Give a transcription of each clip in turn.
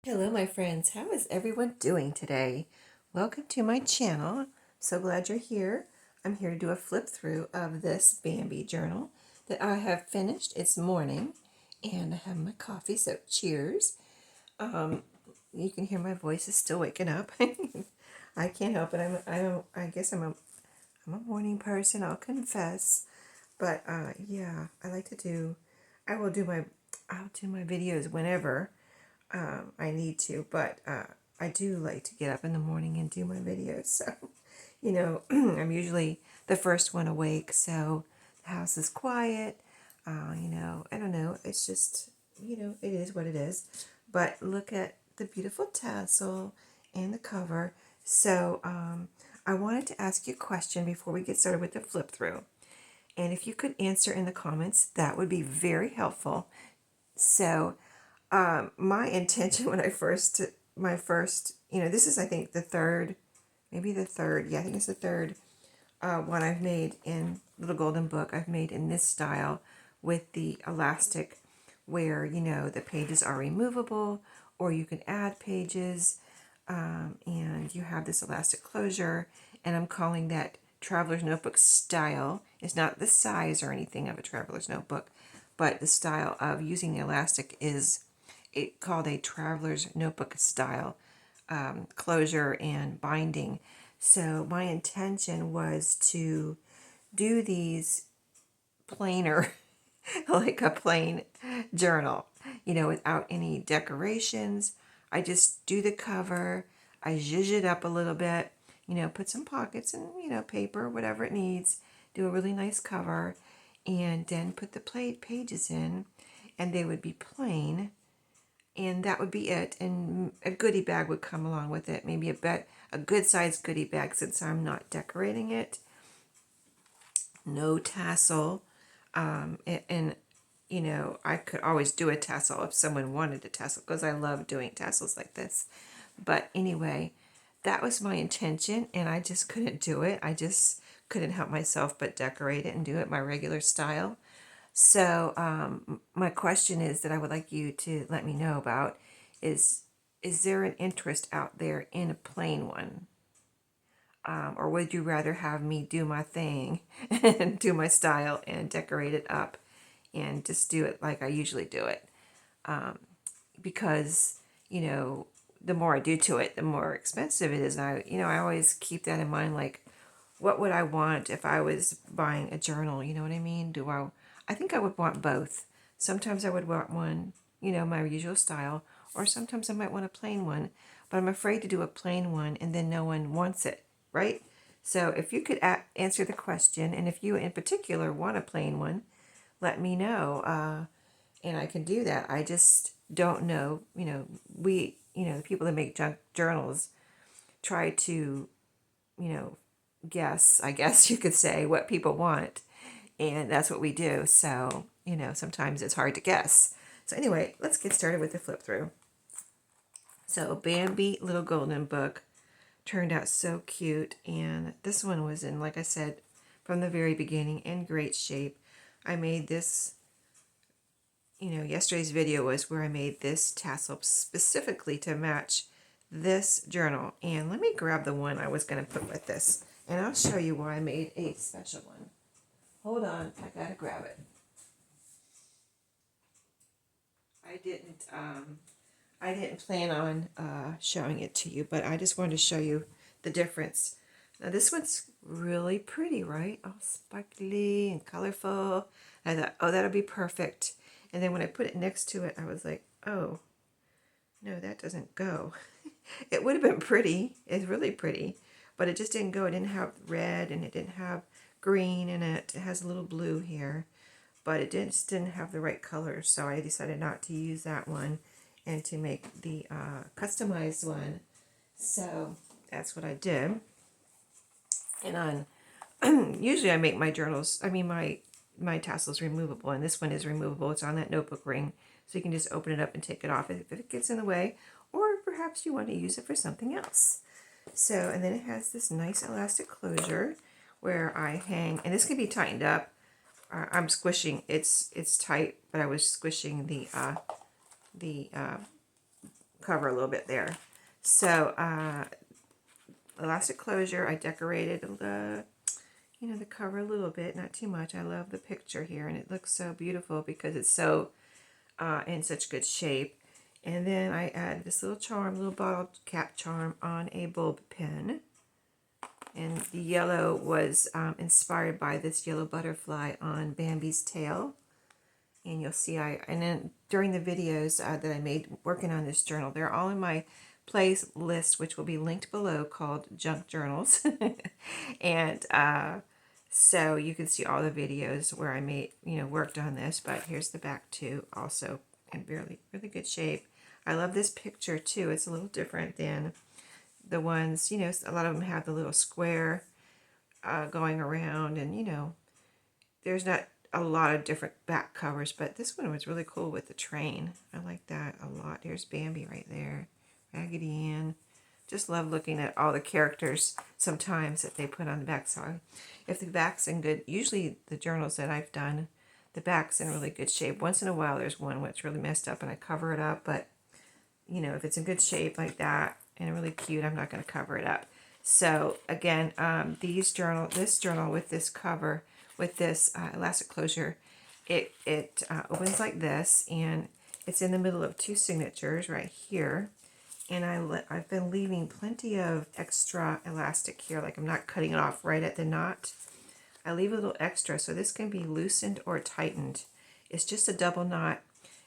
Hello, my friends. How is everyone doing today? Welcome to my channel. So glad you're here. I'm here to do a flip through of this Bambi journal that I have finished. It's morning and I have my coffee, so cheers. You can hear my voice is still waking up. I can't help it. I guess I'm a morning person, I'll confess. But yeah, I'll do my videos whenever I need to, but I do like to get up in the morning and do my videos. So, I'm usually the first one awake, so the house is quiet. I don't know. It's just, it is what it is. But look at the beautiful tassel and the cover. So, I wanted to ask you a question before we get started with the flip through. And if you could answer in the comments, that would be very helpful. So, my intention when my first, this is, I think, the third, maybe the third, yeah, I think it's the third one I've made in Little Golden Book. I've made in this style with the elastic where, the pages are removable or you can add pages, and you have this elastic closure, and I'm calling that Traveler's Notebook style. It's not the size or anything of a Traveler's Notebook, but the style of using the elastic is called a Traveler's Notebook style closure and binding. So my intention was to do these plainer, like a plain journal, without any decorations. I just do the cover, I zhuzh it up a little bit, put some pockets and, paper, whatever it needs, do a really nice cover, and then put the pages in, and they would be plain, and that would be it. And a goodie bag would come along with it, maybe a good sized goodie bag since I'm not decorating it. No tassel, and I could always do a tassel if someone wanted a tassel because I love doing tassels like this. But anyway, that was my intention, and I just couldn't do it. I just couldn't help myself but decorate it and do it my regular style. So my question is that I would like you to let me know about is there an interest out there in a plain one? Or would you rather have me do my thing and do my style and decorate it up and just do it like I usually do it? Because, the more I do to it, the more expensive it is. And I always keep that in mind, like, what would I want if I was buying a journal? You know what I mean? I think I would want both. Sometimes I would want one, my usual style, or sometimes I might want a plain one, but I'm afraid to do a plain one and then no one wants it, right? So if you could answer the question, and if you in particular want a plain one, let me know, and I can do that. I just don't know, the people that make junk journals try to, guess, I guess you could say, what people want. And that's what we do. So, sometimes it's hard to guess. So anyway, let's get started with the flip through. So Bambi Little Golden Book turned out so cute. And this one was in, like I said, from the very beginning, in great shape. I made this, yesterday's video was where I made this tassel specifically to match this journal. And let me grab the one I was going to put with this. And I'll show you why I made a special one. Hold on, I gotta grab it. I didn't plan on showing it to you, but I just wanted to show you the difference. Now this one's really pretty, right? All sparkly and colorful. I thought, oh, that'll be perfect. And then when I put it next to it, I was like, oh, no, that doesn't go. It would have been pretty. It's really pretty, but it just didn't go. It didn't have red and it didn't have green in it. It has a little blue here, but it just didn't have the right color. So I decided not to use that one and to make the customized one. So that's what I did. And on usually I make my journals, my tassels removable, and this one is removable. It's on that notebook ring, so you can just open it up and take it off if it gets in the way, or perhaps you want to use it for something else. So, and then it has this nice elastic closure where I hang, and this can be tightened up. I'm squishing, it's tight, but I was squishing the cover a little bit there. So elastic closure, I decorated the the cover a little bit, not too much. I love the picture here, and it looks so beautiful because it's so in such good shape. And then I added this little charm, little bottle cap charm on a bulb pin. And the yellow was inspired by this yellow butterfly on Bambi's tail. And you'll see, and then during the videos that I made working on this journal, they're all in my playlist, which will be linked below, called Junk Journals. And so you can see all the videos where I made, worked on this. But here's the back too, also in really, really good shape. I love this picture too. It's a little different than the ones, a lot of them have the little square going around, and there's not a lot of different back covers, but this one was really cool with the train. I like that a lot. Here's Bambi right there, Raggedy Ann. Just love looking at all the characters sometimes that they put on the back. So if the back's in good, usually the journals that I've done, the back's in really good shape. Once in a while there's one that's really messed up and I cover it up, but if it's in good shape like that and really cute, I'm not going to cover it up. So again, this journal with this cover, with this elastic closure, it opens like this, and it's in the middle of two signatures right here. And I've been leaving plenty of extra elastic here, like I'm not cutting it off right at the knot. I leave a little extra, so this can be loosened or tightened. It's just a double knot.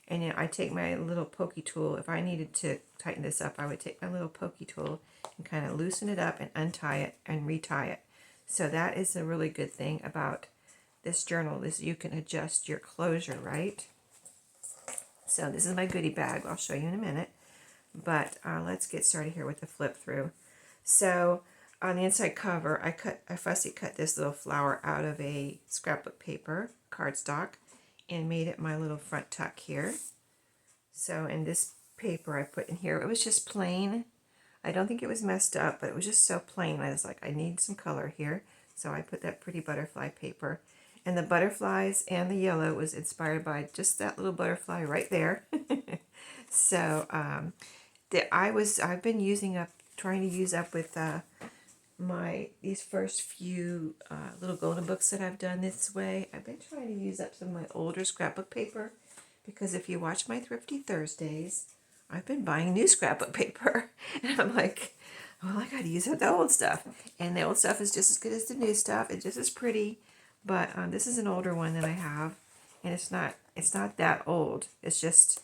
And I take my little pokey tool. If I needed to tighten this up, I would take my little pokey tool and kind of loosen it up and untie it and retie it. So that is a really good thing about this journal, is you can adjust your closure, right? So this is my goodie bag. I'll show you in a minute. But let's get started here with the flip through. So on the inside cover, I fussy cut this little flower out of a scrapbook paper, cardstock, and made it my little front tuck here. So in this paper I put in here, it was just plain. I don't think it was messed up, but it was just so plain. I was like, I need some color here. So I put that pretty butterfly paper. And the butterflies and the yellow was inspired by just that little butterfly right there. So I've been trying to use up with these first few little golden books that I've done this way. I've been trying to use up some of my older scrapbook paper, because if you watch my Thrifty Thursdays, I've been buying new scrapbook paper. And I'm like, well, I got to use up the old stuff. And the old stuff is just as good as the new stuff. It's just as pretty. But this is an older one that I have. And it's not that old. It's just,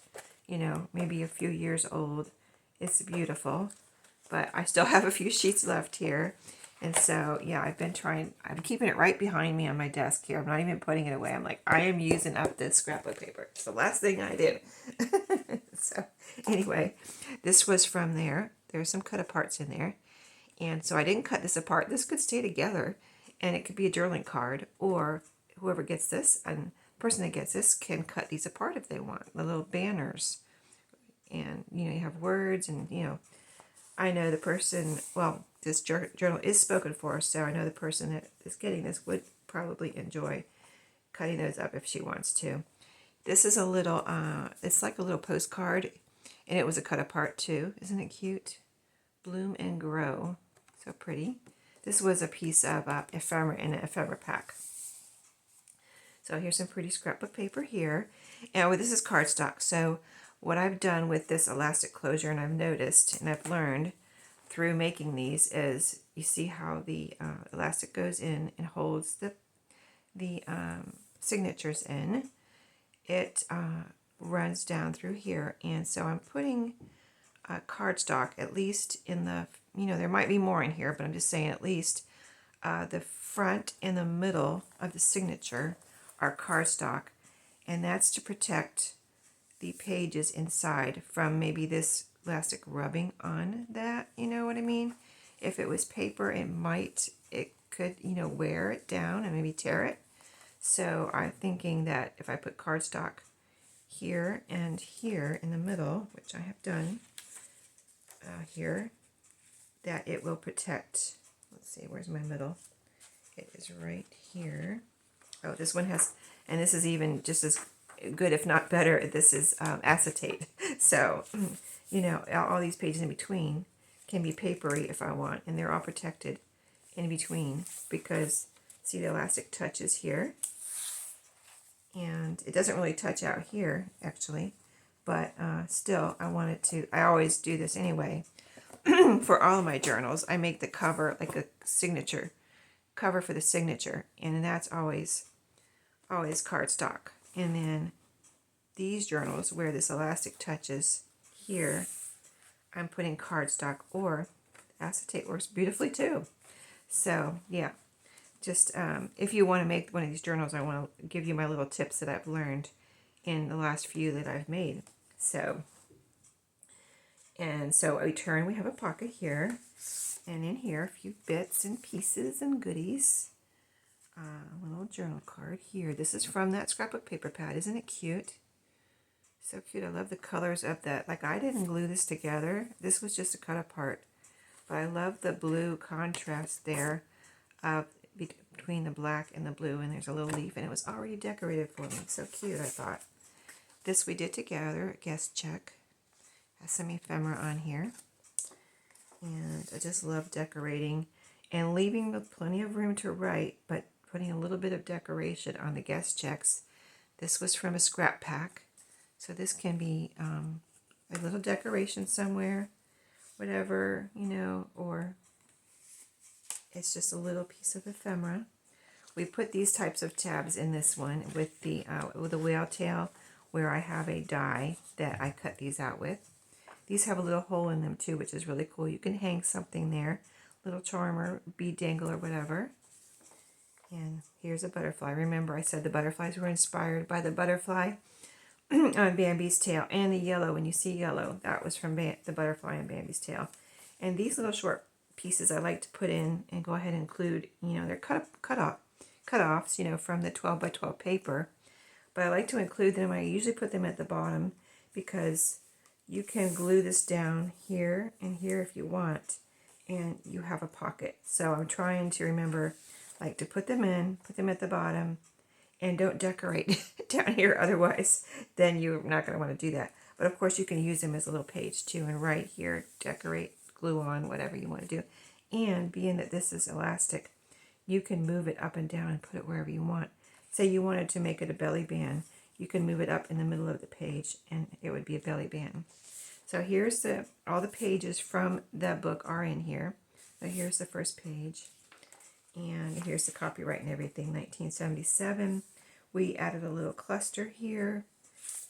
maybe a few years old. It's beautiful. But I still have a few sheets left here. And so, yeah, I'm keeping it right behind me on my desk here. I'm not even putting it away. I'm like, I am using up this scrapbook paper. It's the last thing I did. So, anyway, this was from there. There's some cut aparts in there. And so I didn't cut this apart. This could stay together, and it could be a journaling card, or whoever gets this, and the person that gets this can cut these apart if they want, the little banners. And, you have words, and, I know the person, well, this journal is spoken for, so I know the person that is getting this would probably enjoy cutting those up if she wants to. This is a little, it's like a little postcard, and it was a cut apart too. Isn't it cute? Bloom and Grow. So pretty. This was a piece of ephemera in an ephemera pack. So here's some pretty scrapbook paper here. And this is cardstock. So what I've done with this elastic closure, and I've noticed, and I've learned through making these, is you see how the elastic goes in and holds the signatures in. It runs down through here, and so I'm putting cardstock at least in the, there might be more in here, but I'm just saying at least the front and the middle of the signature are cardstock, and that's to protect the pages inside from maybe this elastic rubbing on that, you know what I mean? If it was paper, it could, wear it down and maybe tear it. So I'm thinking that if I put cardstock here and here in the middle, which I have done here, that it will protect. Let's see, where's my middle? It is right here. Oh, this one has, and this is even just as good, if not better. This is acetate. So, you know, all these pages in between can be papery if I want, and they're all protected in between because, see, the elastic touches here, and it doesn't really touch out here, actually, but still, I wanted to, I always do this anyway. For all of my journals, I make the cover like a signature, cover for the signature, and that's always cardstock. And then these journals where this elastic touches here, I'm putting cardstock, or acetate works beautifully too. So yeah, just if you want to make one of these journals, I want to give you my little tips that I've learned in the last few that I've made. So, and so we have a pocket here, and in here a few bits and pieces and goodies. A little journal card here. This is from that scrapbook paper pad. Isn't it cute? So cute. I love the colors of that. Like, I didn't glue this together. This was just a cut apart. But I love the blue contrast there between the black and the blue. And there's a little leaf, and it was already decorated for me. So cute, I thought. This we did together. A guest check. Has some ephemera on here. And I just love decorating and leaving with plenty of room to write, but putting a little bit of decoration on the guest checks. This was from a scrap pack. So this can be a little decoration somewhere, whatever, you know, or it's just a little piece of ephemera. We put these types of tabs in this one with the whale tail, where I have a die that I cut these out with. These have a little hole in them too, which is really cool. You can hang something there, little charmer, bead dangle, or whatever. And here's a butterfly. Remember, I said the butterflies were inspired by the butterfly on Bambi's tail, and the yellow. When you see yellow, that was from the butterfly on Bambi's tail. And these little short pieces I like to put in and go ahead and include, you know, they're cut-offs, you know, from the 12 by 12 paper. But I like to include them. I usually put them at the bottom because you can glue this down here and here if you want, and you have a pocket. So I'm trying to remember, like, to put them at the bottom, and don't decorate down here, otherwise then you're not going to want to do that. But of course you can use them as a little page too, and right here decorate, glue on, whatever you want to do. And being that this is elastic, you can move it up and down and put it wherever you want. Say you wanted to make it a belly band, you can move it up in the middle of the page and it would be a belly band. So here's all the pages from the book are in here. So here's the first page. And here's the copyright and everything, 1977. We added a little cluster here,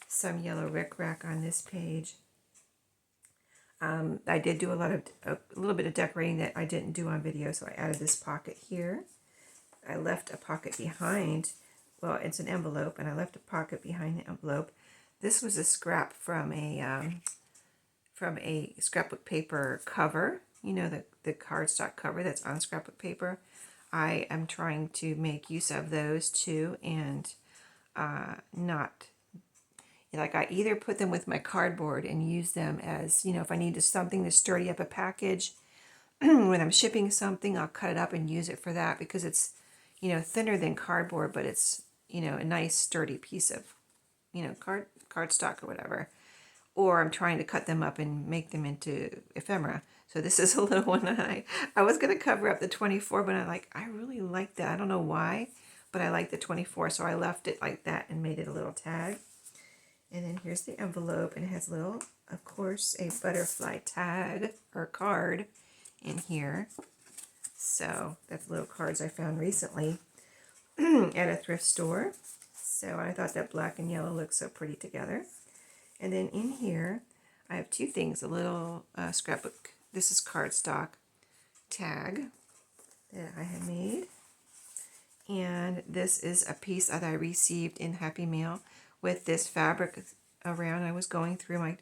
some yellow rickrack on this page. I did do a little bit of decorating that I didn't do on video, so I added this pocket here. I left a pocket behind. Well, it's an envelope, and I left a pocket behind the envelope. This was a scrap from a scrapbook paper cover. You know, the cardstock cover that's on scrapbook paper. I am trying to make use of those too, and not, like, I either put them with my cardboard and use them as, you know, if I need something to sturdy up a package. When I'm shipping something, I'll cut it up and use it for that because it's, you know, thinner than cardboard, but it's, you know, a nice sturdy piece of, you know, cardstock or whatever. Or I'm trying to cut them up and make them into ephemera. So this is a little one that I was going to cover up the 24, but I really like that. I don't know why, but I like the 24, so I left it like that and made it a little tag. And then here's the envelope, and it has a little, of course, a butterfly tag or card in here. So that's little cards I found recently at a thrift store. So I thought that black and yellow looked so pretty together. And then in here, I have two things. A little scrapbook, this is cardstock tag that I had made. And this is a piece that I received in Happy Mail with this fabric around. I was going through my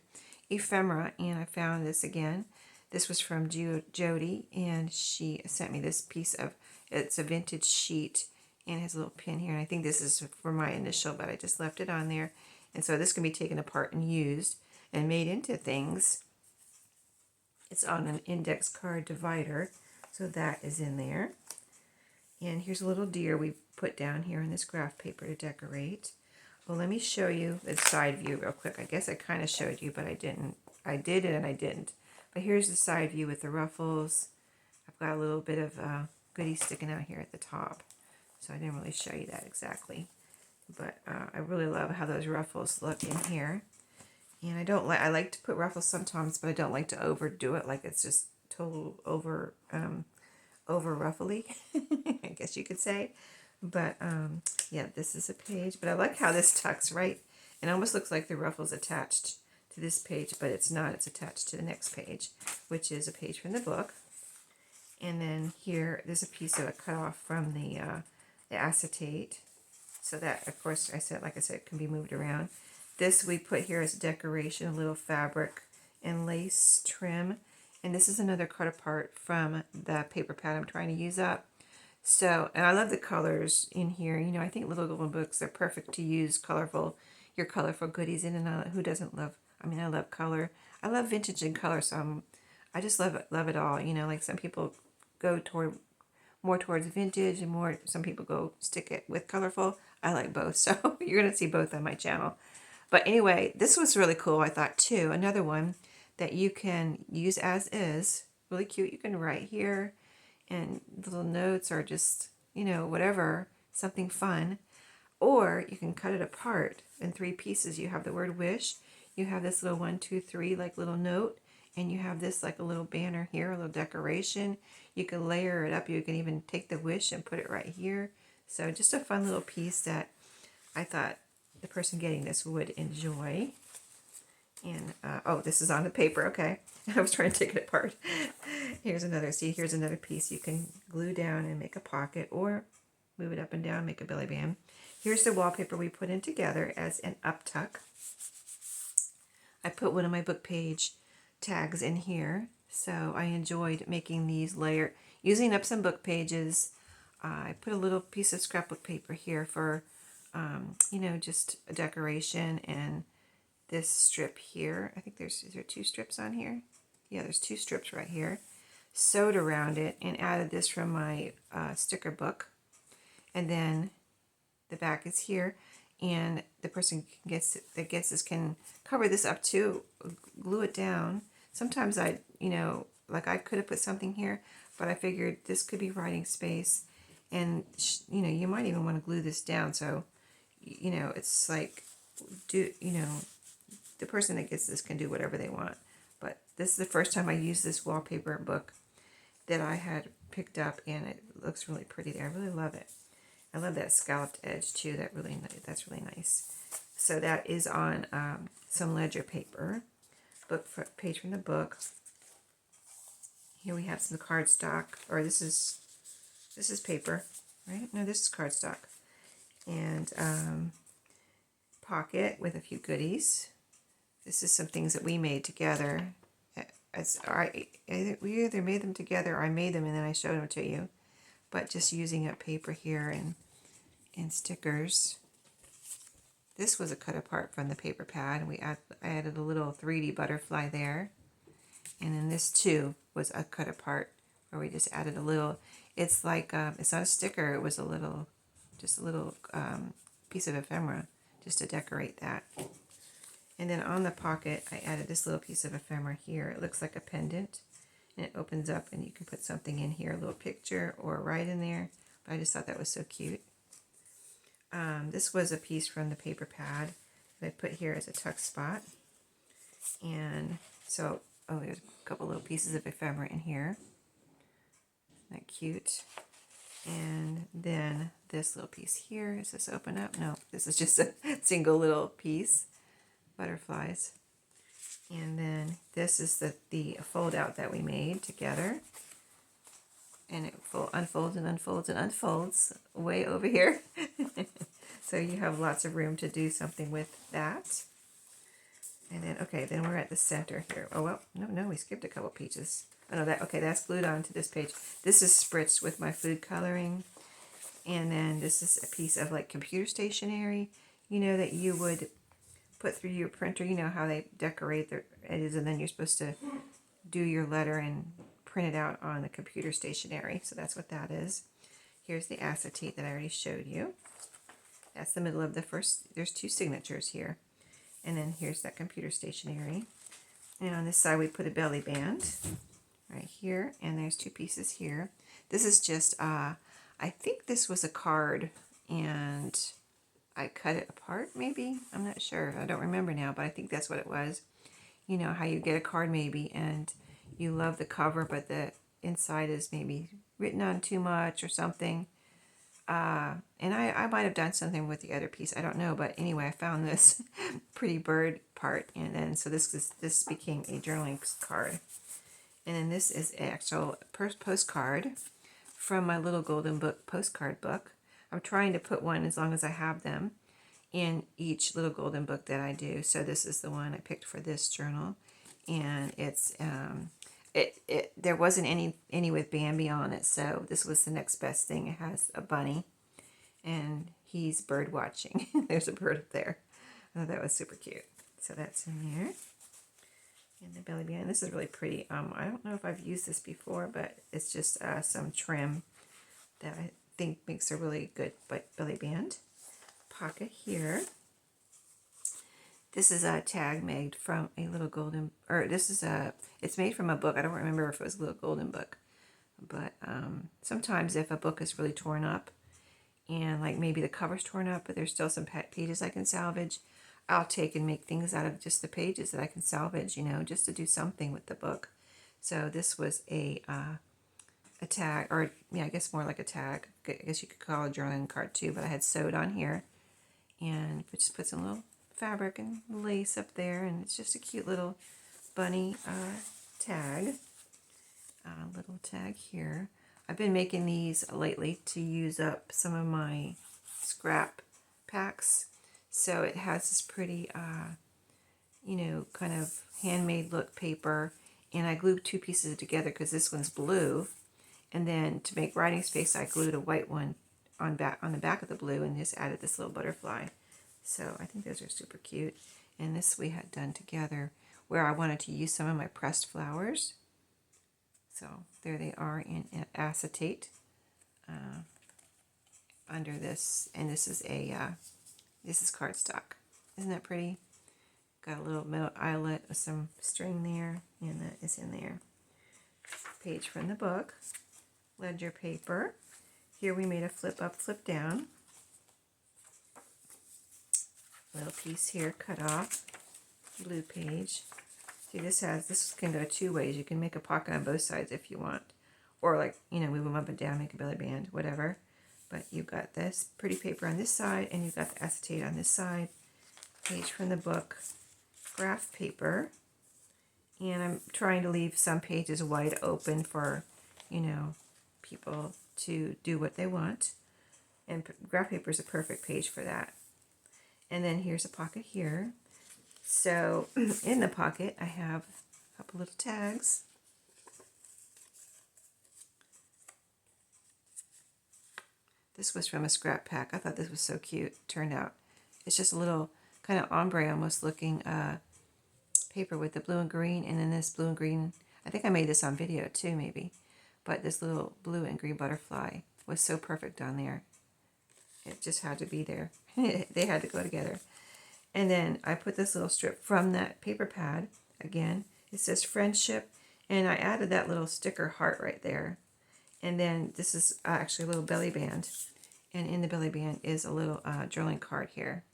ephemera and I found this again. This was from Jody, and she sent me this piece of, it's a vintage sheet and it has a little pin here. And I think this is for my initial, but I just left it on there. And so this can be taken apart and used and made into things. It's on an index card divider, so that is in there. And here's a little deer we put down here in this graph paper to decorate. Well, let me show you the side view real quick. I guess I kind of showed you, but I didn't. I did it and I didn't. But here's the side view with the ruffles. I've got a little bit of Goodie sticking out here at the top. So I didn't really show you that exactly. But I really love how those ruffles look in here. And I like to put ruffles sometimes, but I don't like to overdo it. Like it's just total over ruffly, I guess you could say. But yeah, this is a page. But I like how this tucks right. It almost looks like the ruffles attached to this page, but it's not. It's attached to the next page, which is a page from the book. And then here, there's a piece of it cut off from the acetate. So that, of course, like I said, can be moved around. This we put here as decoration, a little fabric and lace trim. And this is another cut apart from the paper pad I'm trying to use up. So, and I love the colors in here. You know, I think Little Golden Books, they're perfect to use your colorful goodies in. And who doesn't love, I mean, I love color. I love vintage and color, so I just love it all. You know, like some people go more towards vintage and some people go stick it with colorful. I like both, so you're going to see both on my channel. But anyway, this was really cool, I thought, too. Another one that you can use as is. Really cute. You can write here, and little notes or just, you know, whatever, something fun. Or you can cut it apart in 3 pieces. You have the word wish. You have this little 1, 2, 3, like little note. And you have this like a little banner here, a little decoration. You can layer it up. You can even take the wish and put it right here. So just a fun little piece that I thought the person getting this would enjoy. And, oh, this is on the paper. Okay. I was trying to take it apart. Here's another piece you can glue down and make a pocket or move it up and down, make a belly band. Here's the wallpaper we put in together as an up tuck. I put one of my book page tags in here, so I enjoyed making these using up some book pages. I put a little piece of scrapbook paper here for you know, just a decoration, and this strip here, I think is there 2 strips on here? Yeah, there's 2 strips right here. Sewed around it and added this from my sticker book. And then the back is here, and the person that gets this can cover this up too, glue it down. Sometimes you know, like I could have put something here, but I figured this could be writing space, and you know, you might even want to glue this down. So, you know, it's like, you know, the person that gets this can do whatever they want. But this is the first time I used this wallpaper book that I had picked up, and it looks really pretty there. I really love it. I love that scalloped edge too. That's really nice. So that is on some ledger paper. Page from the book. Here we have some cardstock, or this is paper, right? No, this is cardstock. And pocket with a few goodies. This is some things that we made together. We either made them together or I made them and then I showed them to you. But just using up paper here and stickers. This was a cut apart from the paper pad, and I added a little 3D butterfly there. And then this too was a cut apart where we just added a little. It's like it's not a sticker. It was just a little piece of ephemera just to decorate that. And then on the pocket, I added this little piece of ephemera here. It looks like a pendant, and it opens up, and you can put something in here, a little picture or right in there. But I just thought that was so cute. This was a piece from the paper pad that I put here as a tuck spot. And so, oh, there's a couple little pieces of ephemera in here. Isn't that cute? And then this little piece here, does this open up? No, this is just a single little piece. Butterflies. And then this is the fold out that we made together. And it unfolds and unfolds and unfolds way over here. So you have lots of room to do something with that. And then, okay, then we're at the center here. Oh, well, no, we skipped a couple pages. Oh, no, that's glued onto this page. This is spritzed with my food coloring. And then this is a piece of like computer stationery, you know, that you would put through your printer. You know how they decorate their edges, and then you're supposed to do your letter and print it out on the computer stationery. So that's what that is. Here's the acetate that I already showed you. That's the middle of the first. There's 2 signatures here. And then here's that computer stationery. And on this side we put a belly band right here. And there's 2 pieces here. This is just, I think this was a card and I cut it apart maybe. I'm not sure. I don't remember now, but I think that's what it was. You know how you get a card maybe and you love the cover, but the inside is maybe written on too much or something. And I might have done something with the other piece. I don't know. But anyway, I found this pretty bird part. And then so this became a journaling card. And then this is an actual postcard from my little golden book postcard book. I'm trying to put one, as long as I have them, in each little golden book that I do. So this is the one I picked for this journal. And it's there wasn't any with Bambi on it, so this was the next best thing. It has a bunny, and he's bird watching. There's a bird up there. I thought that was super cute. So that's in there. And the belly band. This is really pretty. I don't know if I've used this before, but it's just some trim that I think makes a really good belly band. Pocket here. This is a tag made from a little golden, or this is it's made from a book. I don't remember if it was a little golden book. But sometimes if a book is really torn up, and like maybe the cover's torn up, but there's still some pages I can salvage, I'll take and make things out of just the pages that I can salvage, you know, just to do something with the book. So this was a tag, or yeah, I guess more like a tag. I guess you could call it a journaling card too, but I had sewed on here. And just put some little fabric and lace up there, and it's just a cute little bunny tag. Little tag here. I've been making these lately to use up some of my scrap packs. So it has this pretty, you know, kind of handmade look paper. And I glued 2 pieces together because this one's blue. And then to make writing space, I glued a white one on the back of the blue and just added this little butterfly. So I think those are super cute. And this we had done together where I wanted to use some of my pressed flowers. So there they are in acetate under this. And this is cardstock. Isn't that pretty? Got a little metal eyelet with some string there, and that is in there. Page from the book. Ledger paper. Here we made a flip up, flip down. Little piece here cut off. Blue page. See, this can go 2 ways. You can make a pocket on both sides if you want. Or like, you know, move them up and down, make a belly band, whatever. But you've got this pretty paper on this side, and you've got the acetate on this side. Page from the book. Graph paper. And I'm trying to leave some pages wide open for, you know, people to do what they want. And graph paper is a perfect page for that. And then here's a pocket here. So in the pocket I have a couple little tags. This was from a scrap pack. I thought this was so cute. It turned out. It's just a little kind of ombre almost looking paper with the blue and green, and then this blue and green. I think I made this on video too, maybe. But this little blue and green butterfly was so perfect on there. It just had to be there. They had to go together. And then I put this little strip from that paper pad. Again, it says friendship. And I added that little sticker heart right there. And then this is actually a little belly band. And in the belly band is a little journaling card here.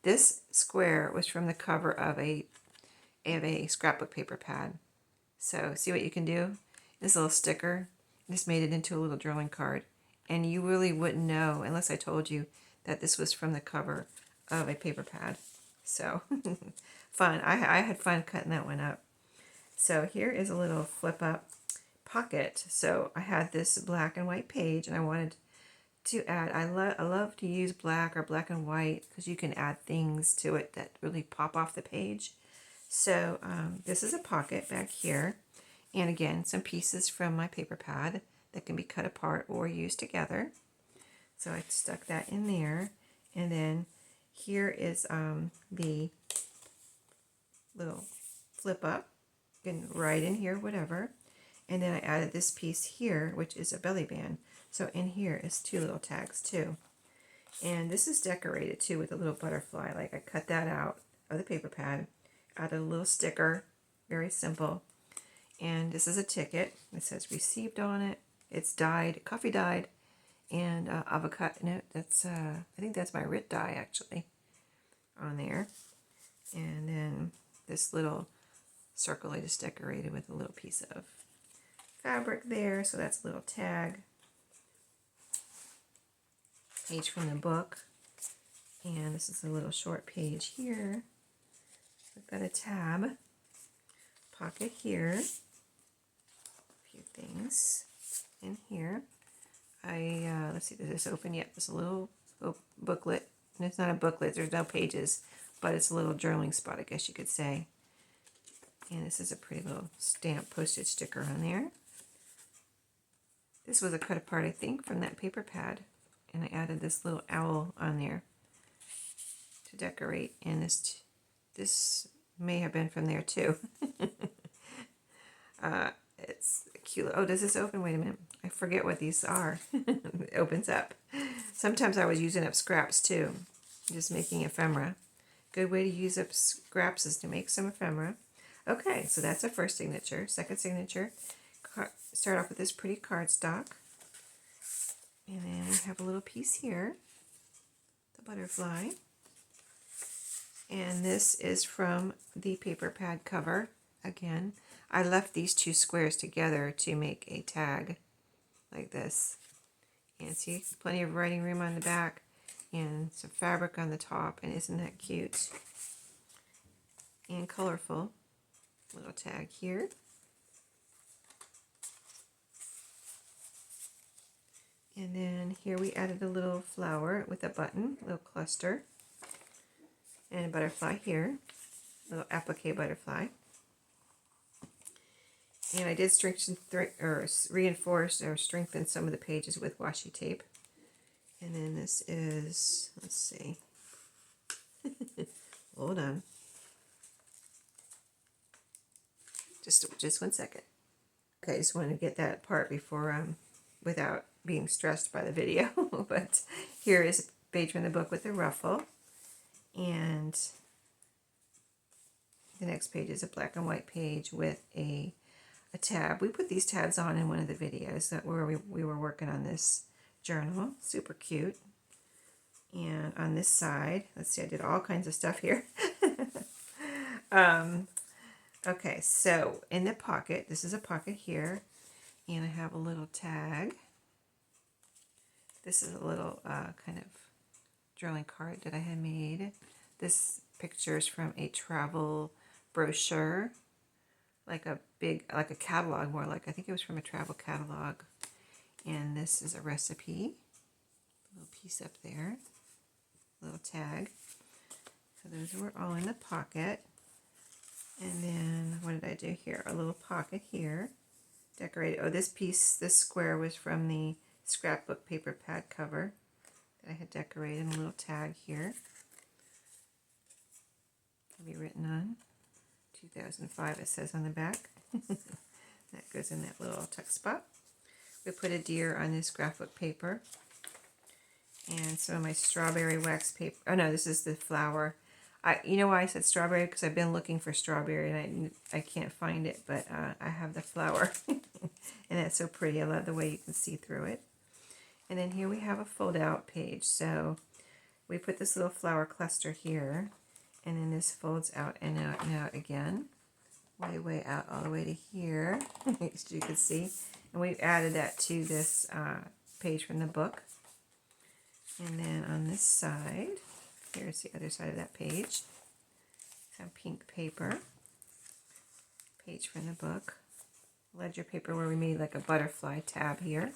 This square was from the cover of a scrapbook paper pad. So see what you can do? This little sticker just made it into a little journaling card. And you really wouldn't know unless I told you that this was from the cover of a paper pad. So fun. I had fun cutting that one up. So here is a little flip up pocket. So I had this black and white page, and I wanted to add, I love to use black or black and white because you can add things to it that really pop off the page. So this is a pocket back here. And again, some pieces from my paper pad that can be cut apart or used together. So I stuck that in there. And then here is the little flip up. You can write in here, whatever. And then I added this piece here, which is a belly band. So in here is 2 little tags too. And this is decorated too with a little butterfly. Like I cut that out of the paper pad, added a little sticker, very simple. And this is a ticket. It says received on it. It's dyed, coffee dyed, and avocado. No, that's I think that's my Rit dye actually on there. And then this little circle I just decorated with a little piece of fabric there. So that's a little tag. Page from the book. And this is a little short page here. We've got a tab, pocket here, a few things in here. Let's see, does this open yet? There's a little booklet. And it's not a booklet, there's no pages, but it's a little journaling spot, I guess you could say. And this is a pretty little stamp postage sticker on there. This was a cut apart, I think, from that paper pad. And I added this little owl on there to decorate. And this may have been from there too. It's cute. Oh, does this open? Wait a minute. I forget what these are. It opens up. Sometimes I was using up scraps too. Just making ephemera. Good way to use up scraps is to make some ephemera. Okay, so that's the first signature. Second signature. Start off with this pretty cardstock. And then we have a little piece here. The butterfly. And this is from the paper pad cover. Again, I left these two squares together to make a tag like this. And see, plenty of writing room on the back and some fabric on the top. And isn't that cute? And colorful. Little tag here. And then here we added a little flower with a button, a little cluster. And a butterfly here, a little applique butterfly. And I did reinforce or strengthen some of the pages with washi tape. And then this is, let's see, hold on. Just 1 second. Okay, I just wanted to get that part before, without being stressed by the video. But here is a page from the book with a ruffle. And the next page is a black and white page with a tab. We put these tabs on in one of the videos that where we were working on this journal. Super cute. And on this side, let's see, I did all kinds of stuff here. Okay, so in the pocket, this is a pocket here, and I have a little tag. This is a little kind of drawing card that I had made. This picture is from a travel brochure, like a catalog, more like, I think it was from a travel catalog. And this is a recipe, a little piece up there, a little tag. So those were all in the pocket. And then what did I do here? A little pocket here, decorated. Oh, this square was from the scrapbook paper pad cover that I had decorated, and a little tag here. It'll be written on 2005, it says on the back. That goes in that little tuck spot. We put a deer on this scrapbook paper. And some of my strawberry wax paper. Oh no, this is the flower. You know why I said strawberry? Because I've been looking for strawberry and I can't find it, but I have the flower. And it's so pretty. I love the way you can see through it. And then here we have a fold out page. So we put this little flower cluster here, and then this folds out and out and out again. Way out all the way to here, as you can see. And we've added that to this page from the book. And then on this side, here's the other side of that page. Some pink paper. Page from the book. Ledger paper where we made like a butterfly tab here.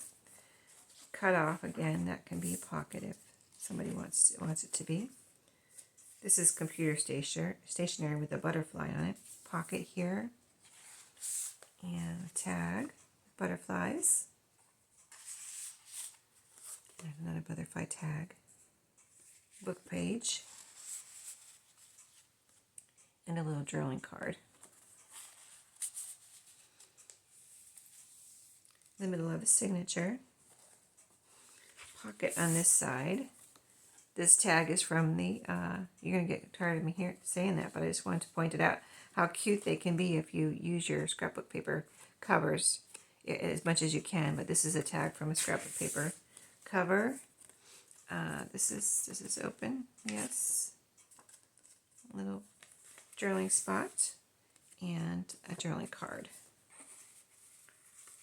Cut off again, that can be a pocket if somebody wants it to be. This is computer stationery with a butterfly on it. Pocket here. And a tag. Butterflies. There's another butterfly tag. Book page. And a little drawing card. In the middle of a signature. Pocket on this side. This tag is from the, you're going to get tired of me here saying that, but I just wanted to point it out how cute they can be if you use your scrapbook paper covers as much as you can. But this is a tag from a scrapbook paper cover. This is open, yes. Little journaling spot and a journaling card.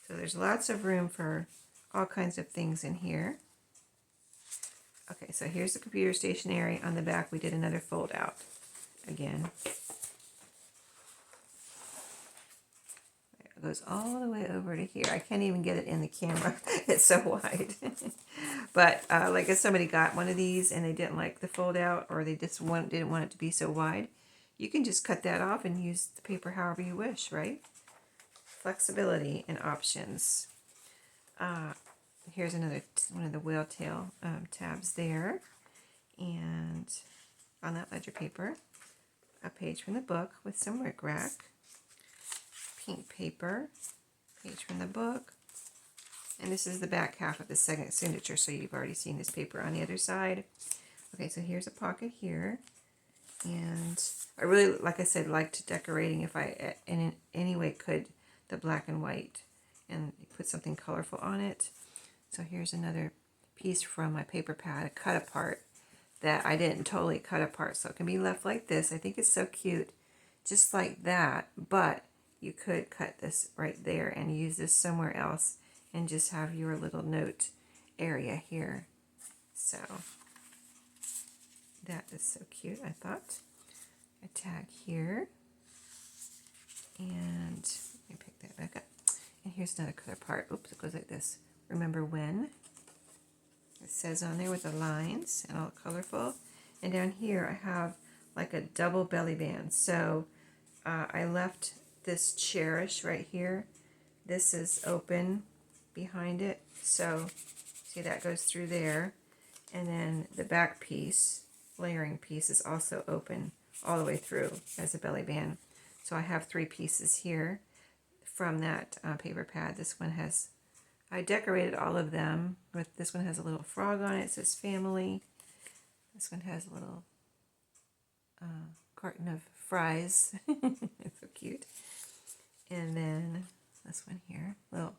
So there's lots of room for all kinds of things in here. Okay, so here's the computer stationery. On the back, we did another fold out again. It goes all the way over to here. I can't even get it in the camera. It's so wide. But like if somebody got one of these and they didn't like the fold out, or they just didn't want it to be so wide, you can just cut that off and use the paper however you wish, right? Flexibility and options. Here's another one of the whale tail tabs there. And on that ledger paper, a page from the book with some rickrack. Pink paper, page from the book. And this is the back half of the second signature, so you've already seen this paper on the other side. Okay, so here's a pocket here. And I really, like I said, liked decorating, if I in any way could, the black and white and put something colorful on it. So here's another piece from my paper pad, a cut apart that I didn't totally cut apart, so it can be left like this. I think it's so cute, just like that, but you could cut this right there and use this somewhere else and just have your little note area here. So that is so cute, I thought. A tag here. And let me pick that back up. And here's another cut apart. Oops, it goes like this. Remember when? It says on there with the lines and all colorful. And down here I have like a double belly band. So I left this cherish right here. This is open behind it. So see, that goes through there. And then the back piece, layering piece, is also open all the way through as a belly band. So I have 3 pieces here from that paper pad. This one has, I decorated all of them with, this one has a little frog on it. It says family. This one has a little carton of fries. It's so cute. And then this one here, little,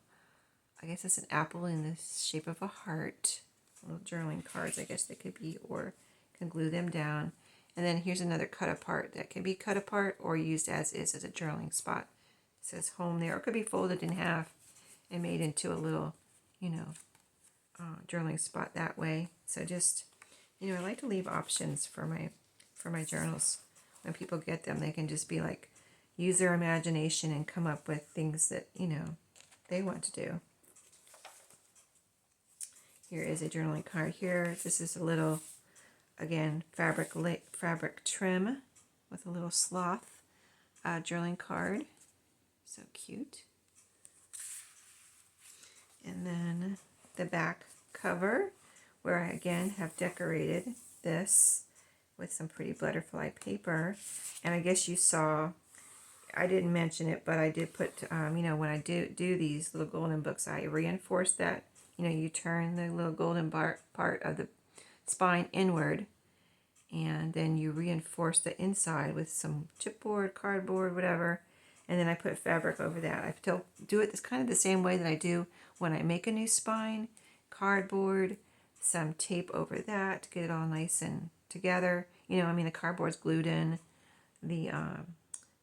I guess it's an apple in the shape of a heart. Little journaling cards, I guess they could be, or can glue them down. And then here's another cut apart that can be cut apart or used as is as a journaling spot. It says home there. Or it could be folded in half and made into a little, you know, journaling spot that way. So just, you know, I like to leave options for my journals. When people get them, they can just be like, use their imagination and come up with things that, you know, they want to do. Here is a journaling card here. This is a little, again, fabric trim with a little sloth journaling card. So cute. And then the back cover, where I again have decorated this with some pretty butterfly paper. And I guess you saw, I didn't mention it, but I did put, you know, when I do these little golden books, I reinforce that, you know, you turn the little golden part of the spine inward, and then you reinforce the inside with some chipboard, cardboard, whatever, and then I put fabric over that. I still do it this kind of the same way that I do when I make a new spine, cardboard, some tape over that to get it all nice and together. You know, I mean, the cardboard's glued in, the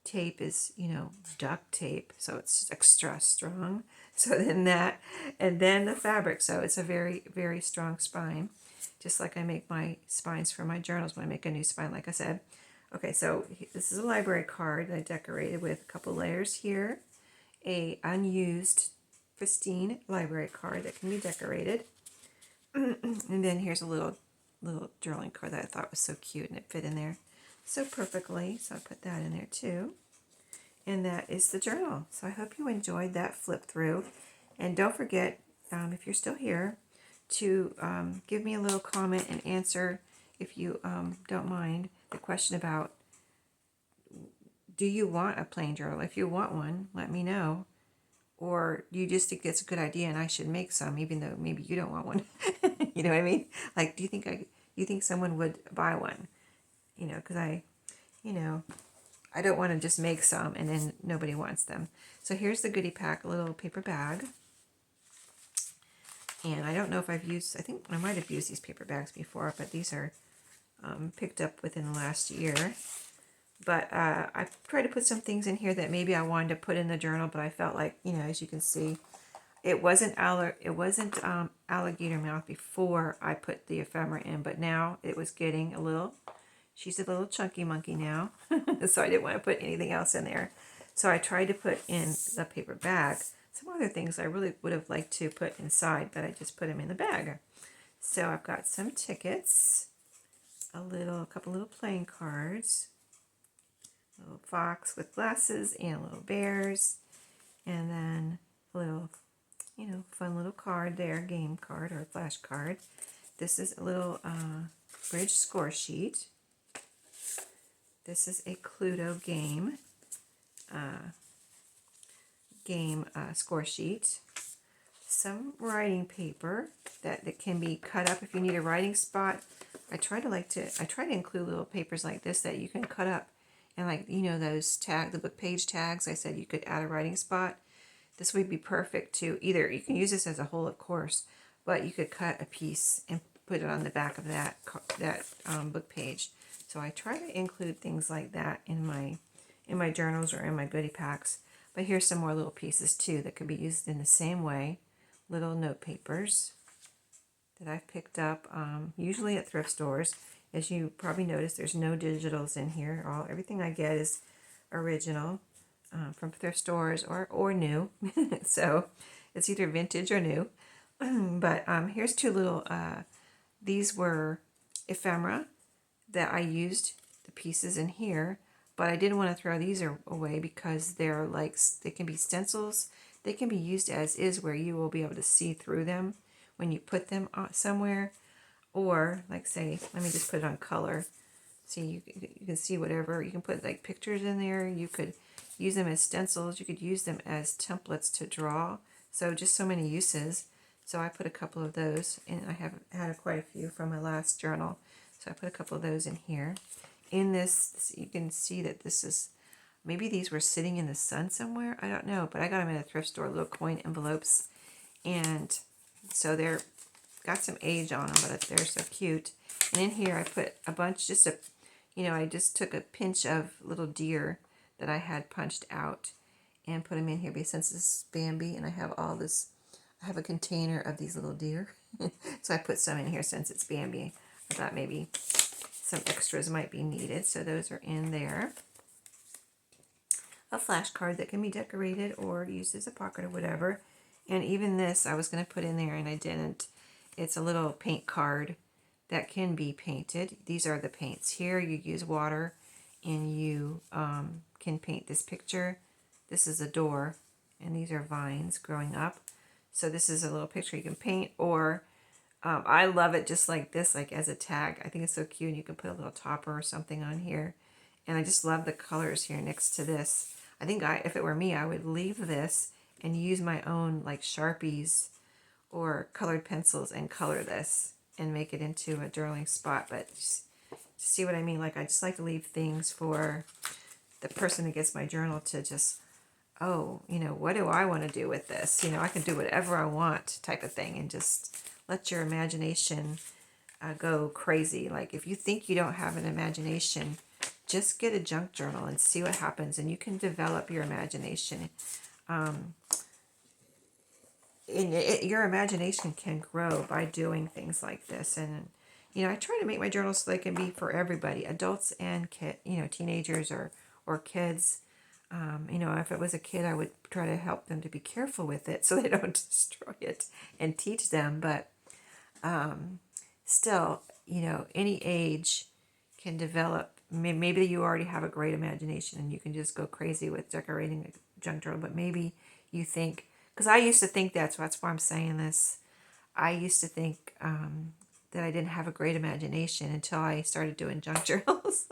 tape is, you know, duct tape, so it's extra strong. So then that, and then the fabric, so it's a very, very strong spine, just like I make my spines for my journals when I make a new spine, like I said. Okay, so this is a library card that I decorated with a couple layers here, a unused pristine library card that can be decorated, and then here's a little journaling card that I thought was so cute, and it fit in there so perfectly, so I put that in there too. And that is the journal. So I hope you enjoyed that flip through. And don't forget, if you're still here, to give me a little comment and answer, if you don't mind, the question about, do you want a plain journal? If you want one, let me know. Or you just think it's a good idea and I should make some, even though maybe you don't want one. You know what I mean? Like, do you think you think someone would buy one? Because I don't want to just make some and then nobody wants them. So here's the goodie pack, a little paper bag. And I don't know if I think I might have used these paper bags before, but these are picked up within the last year. But I tried to put some things in here that maybe I wanted to put in the journal, but I felt like, as you can see, it wasn't alligator mouth before I put the ephemera in, but now it was getting she's a little chunky monkey now, so I didn't want to put anything else in there. So I tried to put in the paper bag some other things I really would have liked to put inside, but I just put them in the bag. So I've got some tickets, a couple little playing cards, a little fox with glasses and little bears, and then a little, fun little card there, game card or flash card. This is a little bridge score sheet. This is a Cluedo game score sheet. Some writing paper that can be cut up if you need a writing spot. I try to include little papers like this that you can cut up, and those the book page tags. I said you could add a writing spot. This would be perfect to either, you can use this as a whole, of course, but you could cut a piece and put it on the back of that book page. So I try to include things like that in my journals or in my goodie packs. But here's some more little pieces too that could be used in the same way. Little note papers that I've picked up, usually at thrift stores. As you probably noticed, there's no digitals in here. Everything I get is original from thrift stores or new. So it's either vintage or new. But here's two little, these were ephemera that I used the pieces in here, but I didn't want to throw these away because they can be stencils. They can be used as is, where you will be able to see through them when you put them somewhere. Or, say, let me just put it on color. See, you can see whatever. You can put pictures in there. You could use them as stencils. You could use them as templates to draw. So just so many uses. So I put a couple of those, and I have had quite a few from my last journal. So I put a couple of those in here. In this, you can see that this is, maybe these were sitting in the sun somewhere. I don't know, but I got them at a thrift store, little coin envelopes. And so they're got some age on them, but they're so cute. And in here I put a bunch, I just took a pinch of little deer that I had punched out and put them in here, because since this is Bambi and I have I have a container of these little deer. So I put some in here since it's Bambi. I thought maybe some extras might be needed, so those are in there. A flashcard that can be decorated or used as a pocket or whatever. And even this I was going to put in there and I didn't. It's a little paint card that can be painted. These are the paints. Here you use water and you can paint this picture. This is a door and these are vines growing up. So this is a little picture you can paint, or I love it just like this, like as a tag. I think it's so cute, and you can put a little topper or something on here. And I just love the colors here next to this. I think if it were me, I would leave this and use my own Sharpies or colored pencils and color this and make it into a journaling spot. But just see what I mean? I just like to leave things for the person that gets my journal to just, what do I want to do with this? I can do whatever I want type of thing, and just let your imagination go crazy. If you think you don't have an imagination, just get a junk journal and see what happens, and you can develop your imagination. Your imagination can grow by doing things like this. And I try to make my journals so they can be for everybody, adults and teenagers or kids. If it was a kid, I would try to help them to be careful with it so they don't destroy it, and teach them. But still, any age can develop. Maybe you already have a great imagination and you can just go crazy with decorating a junk journal, but maybe you think, because I used to think that's why I'm saying this. I used to think that I didn't have a great imagination until I started doing junk journals.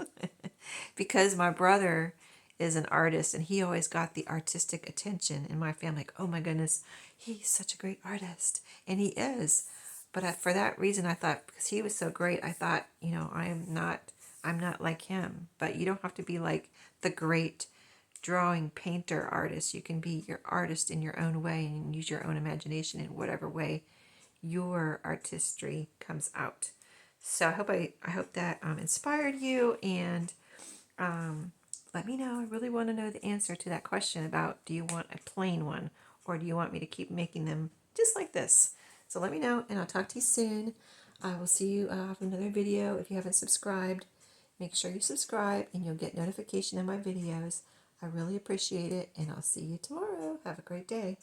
Because my brother is an artist and he always got the artistic attention in my family. Oh my goodness, he's such a great artist. And he is. But for that reason, I thought, because he was so great, I thought, I'm not like him. But you don't have to be like the great drawing painter artist. You can be your artist in your own way and use your own imagination in whatever way your artistry comes out. So I hope that inspired you, and let me know. I really want to know the answer to that question about, do you want a plain one or do you want me to keep making them just like this? So let me know, and I'll talk to you soon. I will see you for another video. If you haven't subscribed, make sure you subscribe and you'll get notification of my videos. I really appreciate it, and I'll see you tomorrow. Have a great day.